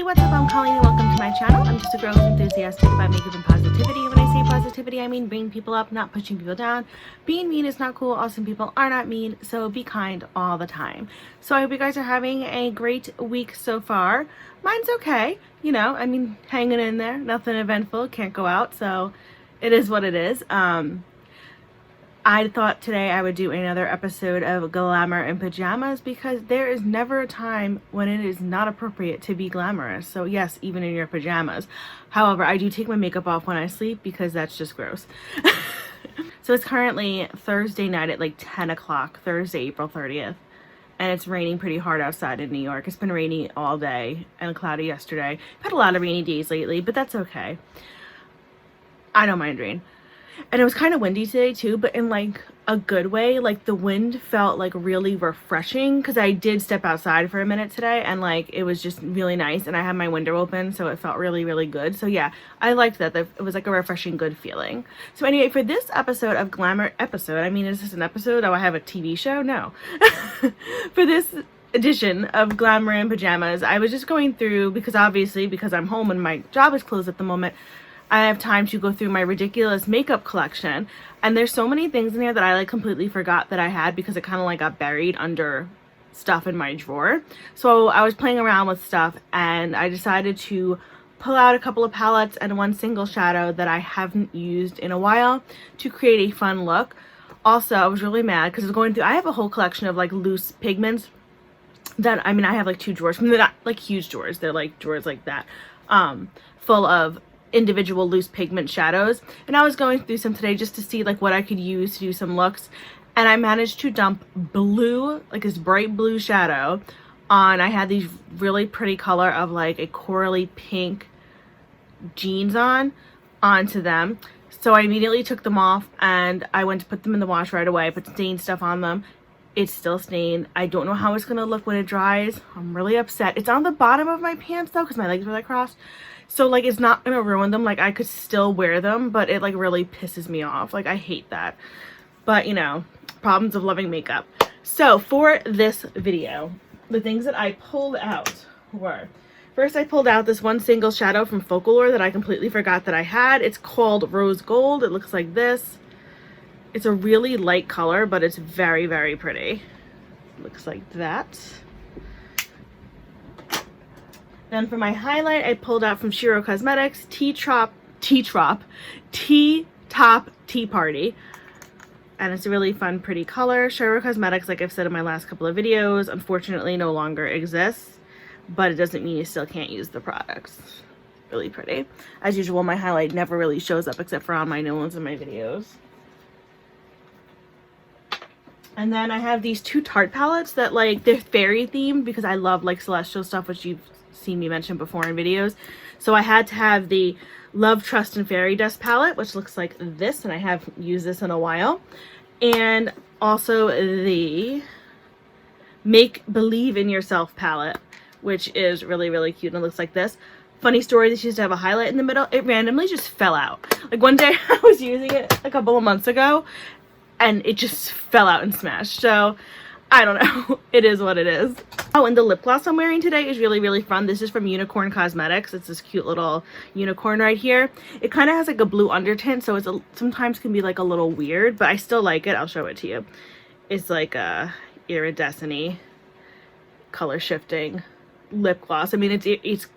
what's up? I'm Colleen and welcome to my channel. I'm just a girl who's enthusiastic about makeup and positivity. When I say positivity, I mean bringing people up, not pushing people down. Being mean is not cool. Awesome people are not mean, so be kind all the time. So I hope you guys are having a great week so far. Mine's okay. You know, I mean, hanging in there. Nothing eventful. Can't go out, so it is what it is. I thought today I would do another episode of Glamour in Pajamas because there is never a time when it is not appropriate to be glamorous. So yes, even in your pajamas. However, I do take my makeup off when I sleep because that's just gross. So it's currently Thursday night at like 10 o'clock, Thursday, April 30th. And it's raining pretty hard outside in New York. It's been rainy all day and cloudy yesterday. I've had a lot of rainy days lately, but that's okay. I don't mind rain. And it was kind of windy today too, but in like a good way. Like the wind felt like really refreshing because I did step outside for a minute today and like it was just really nice, and I had my window open, so it felt really, really good. So yeah, I liked that. It was like a refreshing, good feeling. So anyway, for this episode of Glamour I mean, is this an episode? Oh, I have a TV show? No. For this edition of Glamour in Pajamas, I was just going through, because I'm home and my job is closed at the moment, I have time to go through my ridiculous makeup collection, and there's so many things in there that I like completely forgot that I had because it kind of like got buried under stuff in my drawer. So I was playing around with stuff and I decided to pull out a couple of palettes and one single shadow that I haven't used in a while to create a fun look. Also, I was really mad because I was going through, I have a whole collection of like loose pigments that, I mean, I have like 2 drawers, they're not like huge drawers, they're like drawers like that, full of individual loose pigment shadows, and I was going through some today just to see like what I could use to do some looks, and I managed to dump blue, like this bright blue shadow on. I had these really pretty color of like a corally pink jeans onto them, so I immediately took them off and I went to put them in the wash right away. I put stain stuff on them. It's still stained. I don't know how it's gonna look when it dries. I'm really upset. It's on the bottom of my pants though because my legs were like crossed. So like it's not gonna ruin them. Like I could still wear them, but it like really pisses me off. Like I hate that. But you know, problems of loving makeup. So for this video, the things that I pulled out were, first I pulled out this one single shadow from Focallure that I completely forgot that I had. It's called Rose Gold. It looks like this. It's a really light color, but it's very, very pretty. Looks like that. Then for my highlight, I pulled out from Shiro Cosmetics Treetop Tea Party. And it's a really fun, pretty color. Shiro Cosmetics, like I've said in my last couple of videos, unfortunately no longer exists. But it doesn't mean you still can't use the products. Really pretty. As usual, my highlight never really shows up except for on my nose in my videos. And then I have these 2 Tarte palettes that like, they're fairy themed because I love like celestial stuff, which you've seen me mention before in videos. So I had to have the Love, Trust, and Fairy Dust palette, which looks like this, and I have used this in a while. And also the Make Believe in Yourself palette, which is really, really cute and it looks like this. Funny story, this used to have a highlight in the middle. It randomly just fell out. Like one day I was using it a couple of months ago and it just fell out and smashed. So I don't know. It is what it is. Oh, and the lip gloss I'm wearing today is really, really fun. This is from Unicorn Cosmetics. It's this cute little unicorn right here. It kind of has like a blue undertint, so it's sometimes can be like a little weird, but I still like it. I'll show it to you. It's like a iridescent-y color shifting lip gloss. I mean, it's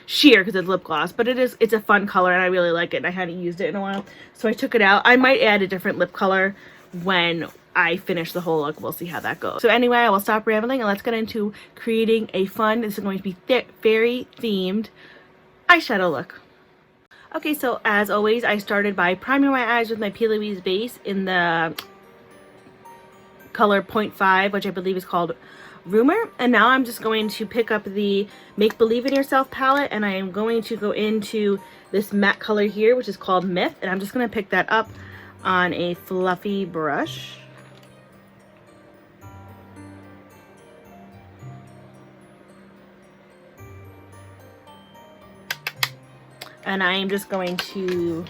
sheer because it's lip gloss, but it's a fun color and I really like it, and I hadn't used it in a while, so I took it out. I might add a different lip color when I finish the whole look. We'll see how that goes. So anyway, I will stop rambling and let's get into creating a fun, this is going to be fairy themed eyeshadow look. Okay, so as always, I started by priming my eyes with my P. Louise base in the color 0.5, which I believe is called Rumor. And now I'm just going to pick up the Make Believe in Yourself palette, and I am going to go into this matte color here, which is called Myth, and I'm just going to pick that up on a fluffy brush. And I am just going to,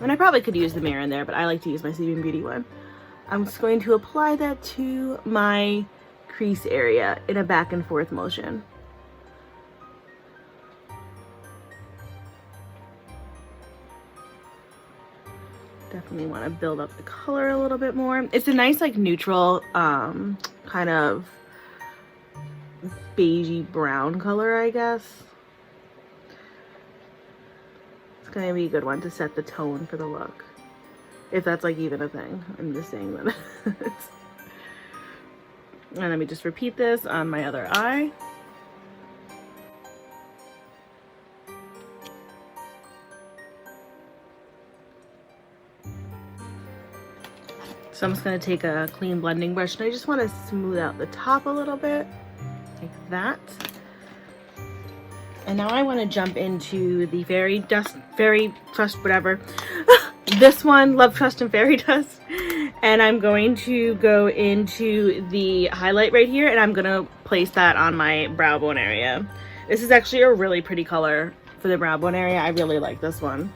and I probably could use the mirror in there, but I like to use my Sleeping Beauty one. I'm just going to apply that to my crease area in a back and forth motion. We want to build up the color a little bit more. It's a nice like neutral kind of beigey brown color, I guess. It's gonna be a good one to set the tone for the look, if that's like even a thing. I'm just saying that. And let me just repeat this on my other eye. So I'm just going to take a clean blending brush and I just want to smooth out the top a little bit, like that. And now I want to jump into the Fairy Trust, whatever. This one, Love, Trust, and Fairy Dust. And I'm going to go into the highlight right here and I'm going to place that on my brow bone area. This is actually a really pretty color for the brow bone area. I really like this one.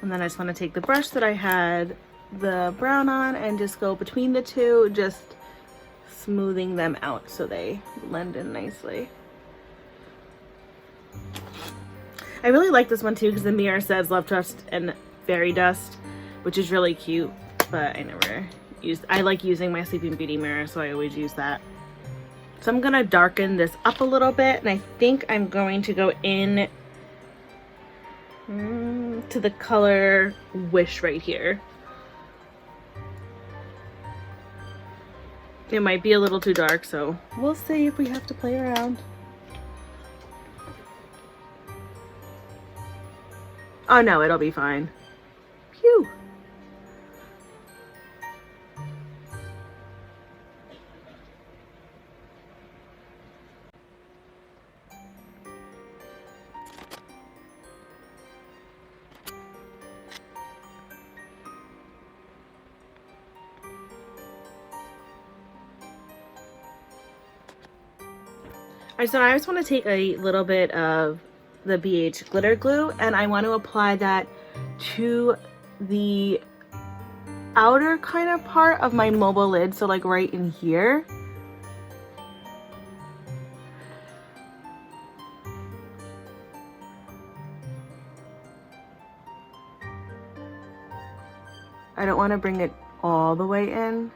And then I just want to take the brush that I had the brown on and just go between the two, just smoothing them out so they blend in nicely. I really like this one too because the mirror says Love, Trust, and Fairy Dust, which is really cute, but I like using my Sleeping Beauty mirror, so I always use that. So I'm going to darken this up a little bit, and I think I'm going to go in to the color Wish right here. It might be a little too dark, so we'll see if we have to play around. Oh no, it'll be fine. Phew. So I just want to take a little bit of the Beige glitter glue and I want to apply that to the outer kind of part of my mobile lid, so like right in here. I don't want to bring it all the way in.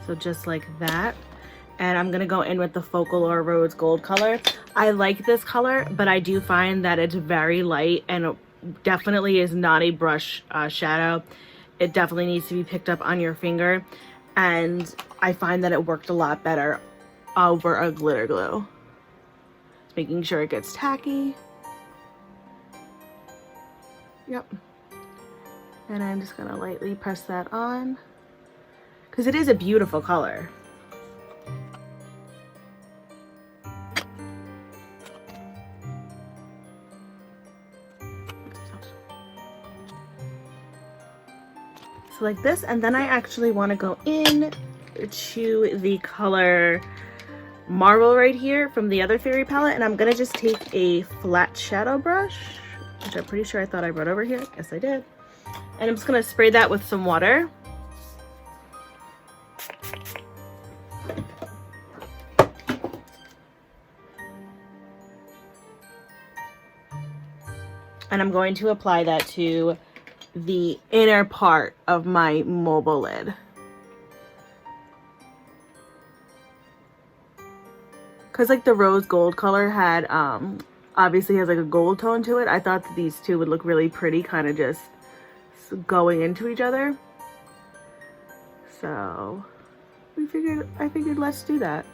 So just like that. And I'm gonna go in with the Focallure Rose Gold color. I like this color, but I do find that it's very light and it definitely is not a brush shadow. It definitely needs to be picked up on your finger. And I find that it worked a lot better over a glitter glue. Just making sure it gets tacky. Yep. And I'm just gonna lightly press that on, because it is a beautiful color. So like this, and then I actually want to go in to the color Marble right here from the other fairy palette, and I'm gonna just take a flat shadow brush, which I'm pretty sure I thought I brought over here. Yes, I did. And I'm just gonna spray that with some water. And I'm going to apply that to the inner part of my mobile lid. Because like the rose gold color had, obviously has like a gold tone to it. I thought that these two would look really pretty, kind of just going into each other. So I figured let's do that.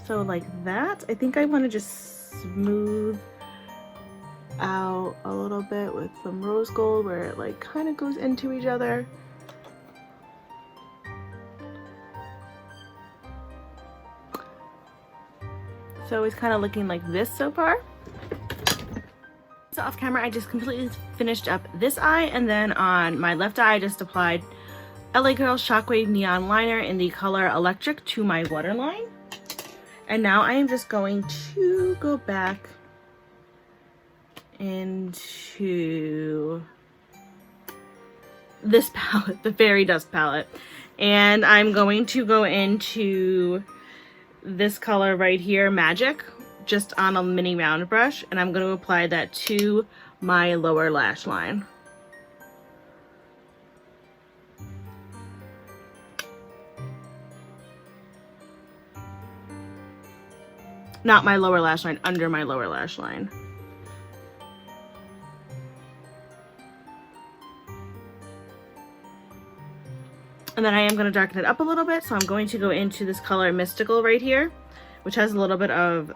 So like that, I think I want to just smooth out a little bit with some rose gold where it like kind of goes into each other. So it's kind of looking like this so far. So off camera, I just completely finished up this eye, and then on my left eye I just applied LA Girl Shockwave Neon Liner in the color Electric to my waterline. And now I am just going to go back into this palette, the Fairy Dust palette, and I'm going to go into this color right here, Magic, just on a mini round brush, and I'm going to apply that to my lower lash line. Not my lower lash line, under my lower lash line. And then I am going to darken it up a little bit, so I'm going to go into this color Mystical right here, which has a little bit of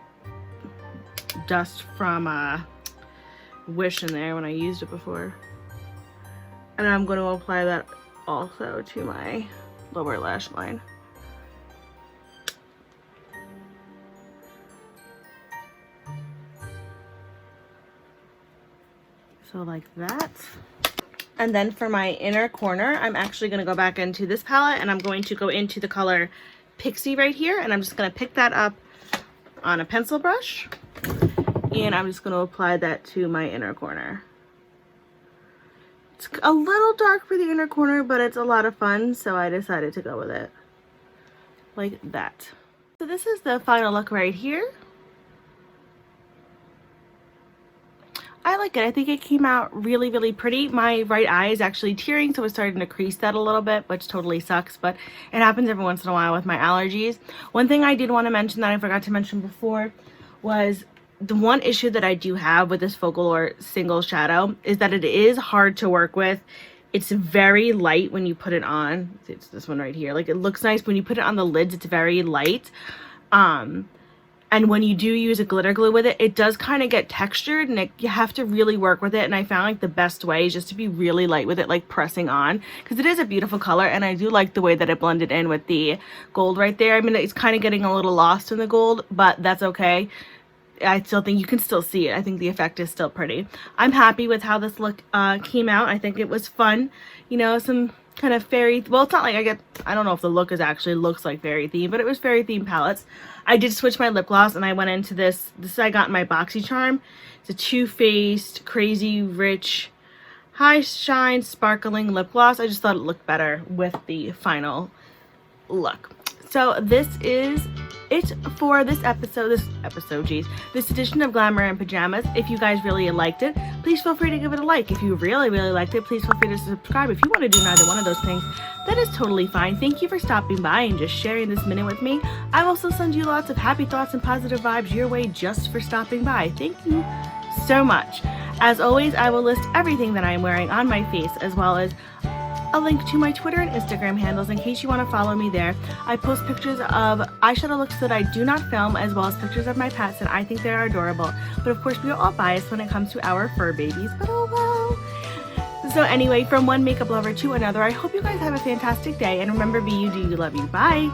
dust from Wish in there when I used it before. And I'm going to apply that also to my lower lash line. So like that. And then for my inner corner, I'm actually going to go back into this palette, and I'm going to go into the color Pixie right here, and I'm just going to pick that up on a pencil brush, and I'm just going to apply that to my inner corner. It's a little dark for the inner corner, but it's a lot of fun, so I decided to go with it like that. So this is the final look right here. I like it. I think it came out really, really pretty. My right eye is actually tearing, so it's starting to crease that a little bit, which totally sucks, but it happens every once in a while with my allergies. One thing I did want to mention that I forgot to mention before was the one issue that I do have with this Focallure single shadow is that it is hard to work with. It's very light when you put it on. It's this one right here. Like, it looks nice. When you put it on the lids, it's very light. And when you do use a glitter glue with it, it does kind of get textured, and you have to really work with it. And I found like the best way is just to be really light with it, like pressing on, because it is a beautiful color, and I do like the way that it blended in with the gold right there. I mean, it's kind of getting a little lost in the gold, but that's okay. I still think you can still see it. I think the effect is still pretty. I'm happy with how this look came out. I think it was fun. You know, some kind of fairy, well, it's not like I don't know if the look is actually looks like fairy theme, but it was fairy theme palettes. I did switch my lip gloss, and I went into this I got in my BoxyCharm. It's a Too Faced Crazy Rich High Shine Sparkling Lip Gloss. I just thought it looked better with the final look. So this is it for this edition of Glamour and Pajamas. If you guys really liked it, please feel free to give it a like. If you really, really liked it, please feel free to subscribe. If you want to do neither one of those things, that is totally fine. Thank you for stopping by and just sharing this minute with me. I will also send you lots of happy thoughts and positive vibes your way just for stopping by. Thank you so much. As always, I will list everything that I am wearing on my face, as well as a link to my Twitter and Instagram handles in case you want to follow me there. I post pictures of eyeshadow looks that I do not film, as well as pictures of my pets, and I think they are adorable. But of course, we are all biased when it comes to our fur babies, but oh well. So anyway, from one makeup lover to another, I hope you guys have a fantastic day, and remember, be you, do you, love you. Bye!